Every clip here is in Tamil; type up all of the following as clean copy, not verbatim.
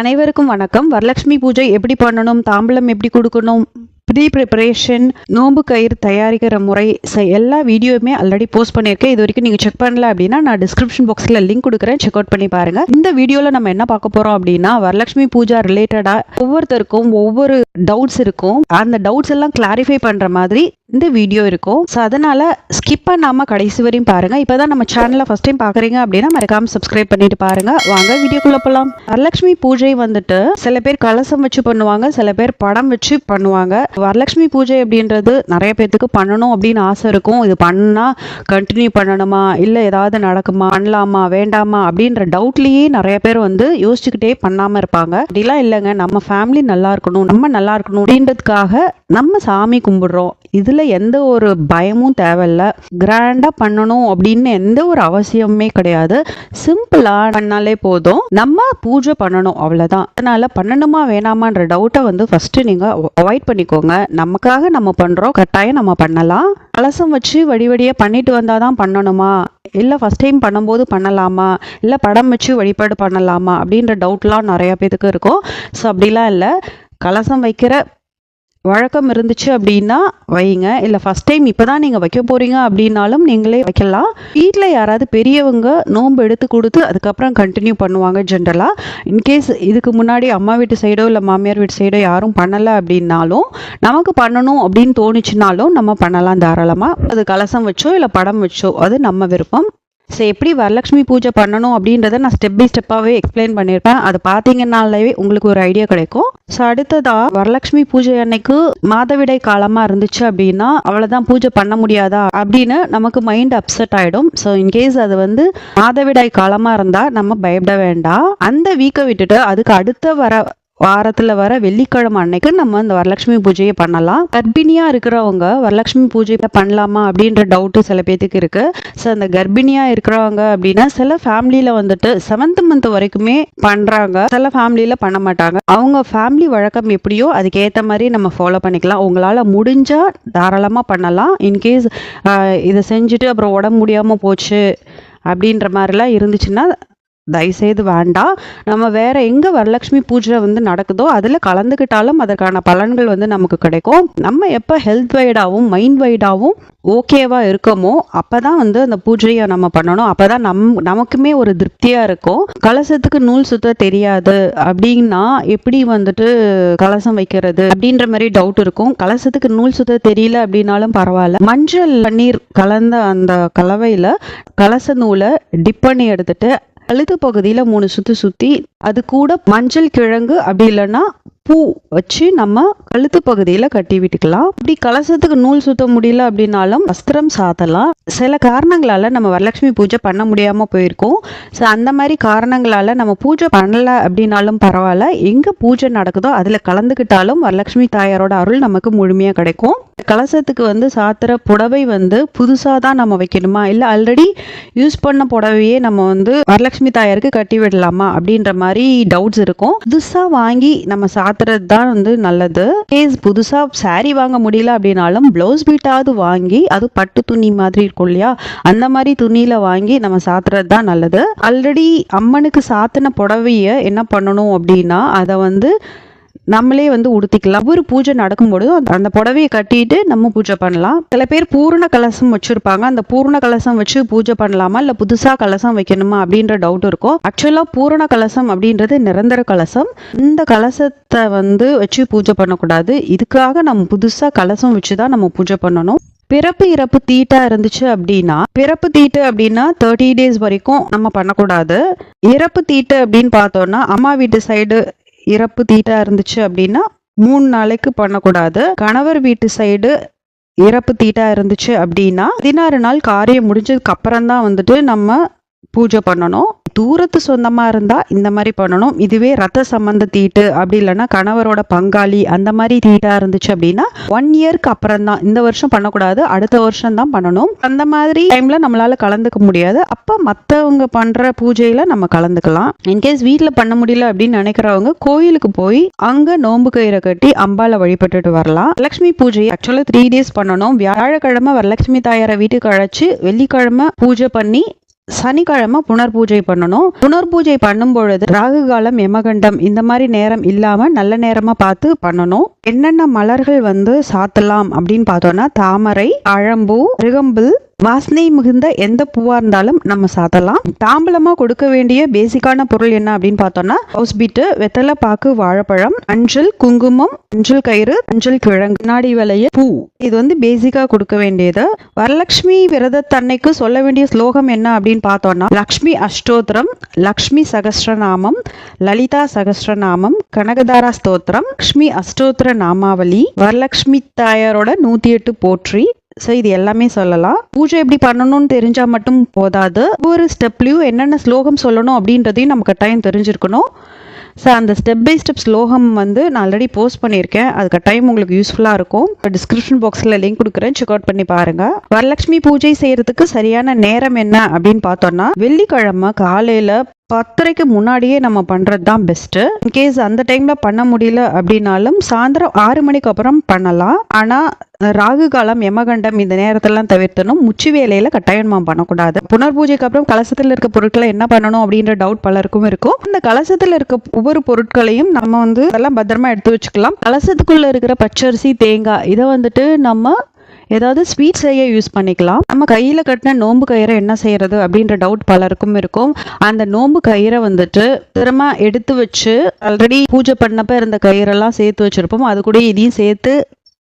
அனைவருக்கும் வணக்கம். வரலட்சுமி பூஜை எப்படி பண்ணணும், தாம்பலம் எப்படி கொடுக்கணும், ப்ரீ ப்ரிப்பரேஷன், நோம்பு கயிறு தயாரிக்கிற முறை எல்லா வீடியோவுமே ஆல்ரெடி போஸ்ட் பண்ணியிருக்கேன். இது வரைக்கும் நீங்கள் செக் பண்ணல அப்படின்னா நான் டிஸ்கிரிப்ஷன் பாக்ஸில் லிங்க் கொடுக்குறேன், செக் அவுட் பண்ணி பாருங்கள். இந்த வீடியோவில் நம்ம என்ன பார்க்க போகிறோம் அப்படின்னா, வரலட்சுமி பூஜா ரிலேட்டடாக ஒவ்வொருத்தருக்கும் ஒவ்வொரு டவுட்ஸ் இருக்கும். அந்த டவுட்ஸ் எல்லாம் கிளாரிஃபை பண்ணுற மாதிரி இந்த வீடியோ இருக்கும். ஸோ அதனால் ஸ்கிப் பண்ணாமல் கடைசி வரையும் பாருங்கள். இப்போ தான் நம்ம சேனலை ஃபஸ்ட் டைம் பார்க்குறீங்க அப்படின்னா மறக்காமல் சப்ஸ்கிரைப் பண்ணிட்டு பாருங்கள். வாங்க வீடியோக்குள்ளே போகலாம். வரலட்சுமி பூஜை வந்துட்டு சில பேர் கலசம் வச்சு பண்ணுவாங்க, சில பேர் படம் வச்சு பண்ணுவாங்க. வரலட்சுமி பூஜை அப்படின்றது நிறைய பேர்த்துக்கு பண்ணணும் அப்படின்னு ஆசை இருக்கும். இது பண்ணால் கண்டினியூ பண்ணணுமா, இல்லை ஏதாவது நடக்குமா, பண்ணலாமா வேண்டாமா அப்படின்ற டவுட்லேயே நிறைய பேர் வந்து யோசிச்சுக்கிட்டே பண்ணாமல் இருப்பாங்க. அப்படிலாம் இல்லைங்க, நம்ம ஃபேமிலி நல்லா இருக்கணும், நம்ம நல்லா இருக்கணும் அப்படின்றதுக்காக நம்ம சாமி கும்பிடுறோம். இதில் எந்த ஒரு பயமும் தேவையில்லை. கிராண்டாக பண்ணணும் அப்படின்னு எந்த ஒரு அவசியமுமே கிடையாது. சிம்பிளாக பண்ணாலே போதும். நம்ம பூஜை பண்ணணும், அவ்வளோதான். அதனால் பண்ணணுமா வேணாமான்ற டவுட்டை வந்து ஃபஸ்ட்டு நீங்கள் அவாய்ட் பண்ணிக்கோங்க. நமக்காக நம்ம பண்ணுறோம், கட்டாயம் நம்ம பண்ணலாம். கலசம் வச்சு வழிவடியாக பண்ணிட்டு வந்தால் தான் பண்ணணுமா, இல்லை ஃபஸ்ட் டைம் பண்ணும்போது பண்ணலாமா, இல்லை படம் வச்சு வழிபாடு பண்ணலாமா அப்படின்ற டவுட்லாம் நிறையா பேருக்கு இருக்கும். ஸோ அப்படிலாம் இல்லை. கலசம் வைக்கிற வழக்கம் இருந்துச்சு அப்படின்னா வைங்க, இல்லை ஃபஸ்ட் டைம் இப்போ தான் நீங்கள் வைக்க போகிறீங்க அப்படின்னாலும் நீங்களே வைக்கலாம். வீட்டில் யாராவது பெரியவங்க நோன்பு எடுத்து கொடுத்து அதுக்கப்புறம் கண்டினியூ பண்ணுவாங்க ஜென்ரலாக. இன்கேஸ் இதுக்கு முன்னாடி அம்மா வீட்டு சைடோ இல்லை மாமியார் வீட்டு சைடோ யாரும் பண்ணலை அப்படின்னாலும் நமக்கு பண்ணணும் அப்படின்னு தோணுச்சுனாலும் நம்ம பண்ணலாம் தாராளமாக. அது கலசம் வச்சோ இல்லை படம் வச்சோ, அது நம்ம விருப்பம். ஸோ எப்படி வரலட்சுமி பூஜை பண்ணணும் அப்படின்றத நான் ஸ்டெப் பை ஸ்டெப்பாகவே எக்ஸ்பிளைன் பண்ணியிருப்பேன். அது பார்த்தீங்கன்னாலே உங்களுக்கு ஒரு ஐடியா கிடைக்கும். ஸோ அடுத்ததாக வரலட்சுமி பூஜை அன்னைக்கு மாதவிடை காலமாக இருந்துச்சு அப்படின்னா அவ்வளோதான், பூஜை பண்ண முடியாதா அப்படின்னு நமக்கு மைண்ட் அப்செட் ஆகிடும். ஸோ இன்கேஸ் அது வந்து மாதவிடாய் காலமாக இருந்தால் நம்ம பயப்பட வேண்டாம். அந்த வீக்கை விட்டுட்டு அதுக்கு அடுத்த வாரத்தில் வர வெள்ளிக்கிழமை அன்னைக்கு நம்ம இந்த வரலட்சுமி பூஜையை பண்ணலாம். கர்ப்பிணியாக இருக்கிறவங்க வரலட்சுமி பூஜை பண்ணலாமா அப்படின்ற டவுட்டு சில பேத்துக்கு இருக்குது. ஸோ அந்த கர்ப்பிணியாக இருக்கிறவங்க அப்படின்னா சில ஃபேமிலியில் வந்துட்டு 7th month வரைக்குமே பண்ணுறாங்க, சில ஃபேமிலியில் பண்ண மாட்டாங்க. அவங்க ஃபேமிலி வழக்கம் எப்படியோ அதுக்கேற்ற மாதிரி நம்ம ஃபாலோ பண்ணிக்கலாம். உங்களால் முடிஞ்சால் தாராளமாக பண்ணலாம். இன்கேஸ் இதை செஞ்சுட்டு அப்புறம் உடம்பு முடியாமல் போச்சு அப்படின்ற மாதிரிலாம் இருந்துச்சுன்னா தயவுசெய்து வேண்டாம். நம்ம வேற எங்கே வரலட்சுமி பூஜை வந்து நடக்குதோ அதில் கலந்துக்கிட்டாலும் அதற்கான பலன்கள் வந்து நமக்கு கிடைக்கும். நம்ம எப்போ ஹெல்த் வைடாகவும் மைண்ட் வைடாகவும் ஓகேவாக இருக்கோமோ அப்போ தான் வந்து அந்த பூஜையை நம்ம பண்ணணும். அப்போ தான் நமக்குமே ஒரு திருப்தியாக இருக்கும். கலசத்துக்கு நூல் சுத்த தெரியாது அப்படின்னா எப்படி வந்துட்டு கலசம் வைக்கிறது அப்படின்ற மாதிரி டவுட் இருக்கும். கலசத்துக்கு நூல் சுத்த தெரியல அப்படின்னாலும் பரவாயில்ல, மஞ்சள் பன்னீர் கலந்த அந்த கலவையில் கலச நூலை டிப் பண்ணி எடுத்துட்டு கழுத்து பகுதியில் 3 சுற்றி சுற்றி அது கூட மஞ்சள் கிழங்கு அப்படி இல்லைன்னா பூ வச்சு நம்ம கழுத்து பகுதியில் கட்டி விட்டுக்கலாம். இப்படி கலசத்துக்கு நூல் சுத்த முடியல அப்படின்னாலும் வஸ்திரம் சாத்தலாம். சில காரணங்களால் நம்ம வரலட்சுமி பூஜை பண்ண முடியாமல் போயிருக்கோம். ஸோ அந்த மாதிரி காரணங்களால் நம்ம பூஜை பண்ணலை அப்படின்னாலும் பரவாயில்ல, எங்கே பூஜை நடக்குதோ அதில் கலந்துக்கிட்டாலும் வரலட்சுமி தாயாரோட அருள் நமக்கு முழுமையாக கிடைக்கும். கலசத்துக்கு வந்து சாத்துற புடவை வந்து புதுசாக தான் நம்ம வைக்கணுமா, இல்லை ஆல்ரெடி யூஸ் பண்ண புடவையே நம்ம வந்து வரலட்சுமி தாயாருக்கு கட்டி விடலாமா அப்படின்ற மாதிரி டவுட்ஸ் இருக்கும். புதுசாக வாங்கி நம்ம சாத்துறது தான் வந்து நல்லது. கேஸ் புதுசாக சாரீ வாங்க முடியல அப்படின்னாலும் ப்ளவுஸ் பீட்டாவது வாங்கி, அது பட்டு துணி மாதிரி இருக்கும் இல்லையா, அந்த மாதிரி துணியில் வாங்கி நம்ம சாத்துறது தான் நல்லது. ஆல்ரெடி அம்மனுக்கு சாத்தின புடவையை என்ன பண்ணணும் அப்படின்னா அதை வந்து நம்மளே வந்து உடுத்திக்கலாம். ஒரு பூஜை நடக்கும்போது அந்த புடவையை கட்டிட்டு நம்ம பூஜை பண்ணலாம். சில பேர் பூர்ண கலசம் வச்சிருப்பாங்க. அந்த பூர்ண கலசம் வச்சு பூஜை பண்ணலாமா இல்லை புதுசாக கலசம் வைக்கணுமா அப்படின்ற டவுட் இருக்கும். ஆக்சுவலாக பூரண கலசம் அப்படின்றது நிரந்தர கலசம். இந்த கலசத்தை வந்து வச்சு பூஜை பண்ணக்கூடாது. இதுக்காக நம்ம புதுசாக கலசம் வச்சு தான் நம்ம பூஜை பண்ணணும். பிறப்பு இறப்பு தீட்டா இருந்துச்சு அப்படின்னா, பிறப்பு தீட்டு அப்படின்னா 30 days வரைக்கும் நம்ம பண்ணக்கூடாது. இறப்பு தீட்டு அப்படின்னு பார்த்தோம்னா அம்மா வீட்டு சைடு இறப்பு தீட்டா இருந்துச்சு அப்படின்னா 3 நாளைக்கு பண்ணக்கூடாது. கணவர் வீட்டு சைடு இறப்பு தீட்டா இருந்துச்சு அப்படின்னா 16 நாள் காரியம் முடிஞ்சதுக்கு அப்புறம் தான் வந்துட்டு நம்ம பூஜை பண்ணணும். தூரத்து சொந்தமாக இருந்தால் இந்த மாதிரி பண்ணணும். இதுவே ரத்த சம்பந்த தீட்டு அப்படி இல்லைன்னா கணவரோட பங்காளி அந்த மாதிரி தீட்டாக இருந்துச்சு அப்படின்னா 1 yearக்கு அப்புறம் தான், இந்த வருஷம் பண்ணக்கூடாது, அடுத்த வருஷம் தான் பண்ணணும். அந்த மாதிரி டைமில் நம்மளால் கலந்துக்க முடியாது. அப்போ மற்றவங்க பண்ணுற பூஜையில் நம்ம கலந்துக்கலாம். இன்கேஸ் வீட்டில் பண்ண முடியல அப்படின்னு நினைக்கிறவங்க கோயிலுக்கு போய் அங்கே நோன்பு கயிறை கட்டி அம்பாலை வழிபட்டுட்டு வரலாம். லட்சுமி பூஜை ஆக்சுவலாக 3 days பண்ணணும். வியாழக்கிழமை வரலட்சுமி தாயாரை வீட்டுக்கு அழைச்சி வெள்ளிக்கிழமை பூஜை பண்ணி சனிக்கிழமை புனர்பூஜை பண்ணணும். புனர்பூஜை பண்ணும் பொழுது ராகு காலம், யமகண்டம் இந்த மாதிரி நேரம் இல்லாம நல்ல நேரமா பார்த்து பண்ணணும். என்னென்ன மலர்கள் சாத்தலாம் அப்படின்னு பார்த்தோம்னா தாமரை, அழம்பூ, ரிகம்பில், வாசனை மிகுந்த எந்த பூவா இருந்தாலும் நம்ம சாத்தலாம். தாம்பலமா கொடுக்க வேண்டிய பேசிக்கான பொருள் என்ன அப்படின்னு பார்த்தோம்னா ஹவுஸ் பீட்டு, வெத்தலை பாக்கு, வாழைப்பழம், மஞ்சள், குங்குமம், மஞ்சள் கயிறு, மஞ்சள் கிழங்கு, நாடி விலைய பூ. இது பேசிக்கா கொடுக்க வேண்டியது. வரலட்சுமி விரதத்தன்னைக்கு சொல்ல வேண்டிய ஸ்லோகம் என்ன அப்படின்னு பார்த்தோம்னா லக்ஷ்மி அஷ்டோத்திரம், லக்ஷ்மி சகஸ்ரநாமம், லலிதா சகஸ்ரநாமம், கனகதாரா ஸ்தோத்திரம், லக்ஷ்மி அஷ்டோத்திர நாமாவளி, வரலட்சுமி தாயாரோட 108 போற்றி. ஸோ இது எல்லாமே சொல்லலாம். பூஜை எப்படி பண்ணணும்னு தெரிஞ்சா மட்டும் போதாது, ஒவ்வொரு ஸ்டெப்லையும் என்னென்ன ஸ்லோகம் சொல்லணும் அப்படின்றதையும் நம்ம கட்டாயம் தெரிஞ்சிருக்கணும். ஸோ அந்த ஸ்டெப் பை ஸ்டெப் ஸ்லோகம் நான் ஆல்ரெடி போஸ்ட் பண்ணியிருக்கேன். அது கட்டாயம் உங்களுக்கு யூஸ்ஃபுல்லாக இருக்கும். டிஸ்கிரிப்ஷன் பாக்ஸில் லிங்க் கொடுக்குறேன், செக் அவுட் பண்ணி பாருங்கள். வரலட்சுமி பூஜை செய்கிறதுக்கு சரியான நேரம் என்ன அப்படின்னு பார்த்தோன்னா வெள்ளிக்கிழமை காலையில் 10:30க்கு முன்னாடியே நம்ம பண்ணுறது தான் பெஸ்ட்டு. இன்கேஸ் அந்த டைமில் பண்ண முடியல அப்படின்னாலும் சாயந்தரம் 6 மணிக்கு அப்புறம் பண்ணலாம். ஆனால் ராகு காலம், யமகண்டம் இந்த நேரத்தெல்லாம் தவிர்த்தணும். முச்சு வேலையில் கட்டாயம் நம்ம பண்ணக்கூடாது. புனர்பூஜைக்கு அப்புறம் கலசத்தில் இருக்க பொருட்களை என்ன பண்ணணும் அப்படின்ற டவுட் பலருக்கும் இருக்கும். இந்த கலசத்தில் இருக்க ஒவ்வொரு பொருட்களையும் நம்ம அதெல்லாம் பத்திரமா எடுத்து வச்சுக்கலாம். கலசத்துக்குள்ளே இருக்கிற பச்சரிசி, தேங்காய் இதை நம்ம ஏதாவது ஸ்வீட் செய்ய யூஸ் பண்ணிக்கலாம். நம்ம கையில் கட்டின நோன்பு கயிறை என்ன செய்யறது அப்படின்ற டவுட் பலருக்கும் இருக்கும். அந்த நோன்பு கயிறை திரும்ப எடுத்து வச்சு ஆல்ரெடி பூஜை பண்ணப்ப இருந்த கயிறெல்லாம் சேர்த்து வச்சிருப்போம். அது கூட இதையும் சேர்த்து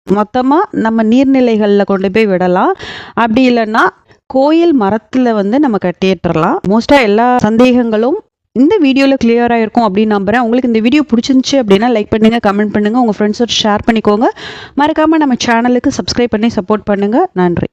மொத்தமாக நம்ம நீர்நிலைகளில் கொண்டு போய் விடலாம். அப்படி இல்லைன்னா கோயில் மரத்தில் நம்ம கட்டிட்டுறலாம். மோஸ்ட்டாக எல்லா சந்தேகங்களும் இந்த வீடியோவில் கிளியராக இருக்கும் அப்படின்னு நம்புகிறேன். உங்களுக்கு இந்த வீடியோ பிடிச்சிருந்துச்சு அப்படின்னா லைக் பண்ணுங்கள், கமெண்ட் பண்ணுங்கள், உங்கள் ஃப்ரெண்ட்ஸோட ஷேர் பண்ணிக்கோங்க. மறக்காமல் நம்ம சேனலுக்கு சப்ஸ்கிரைப் பண்ணி சப்போர்ட் பண்ணுங்கள். நன்றி.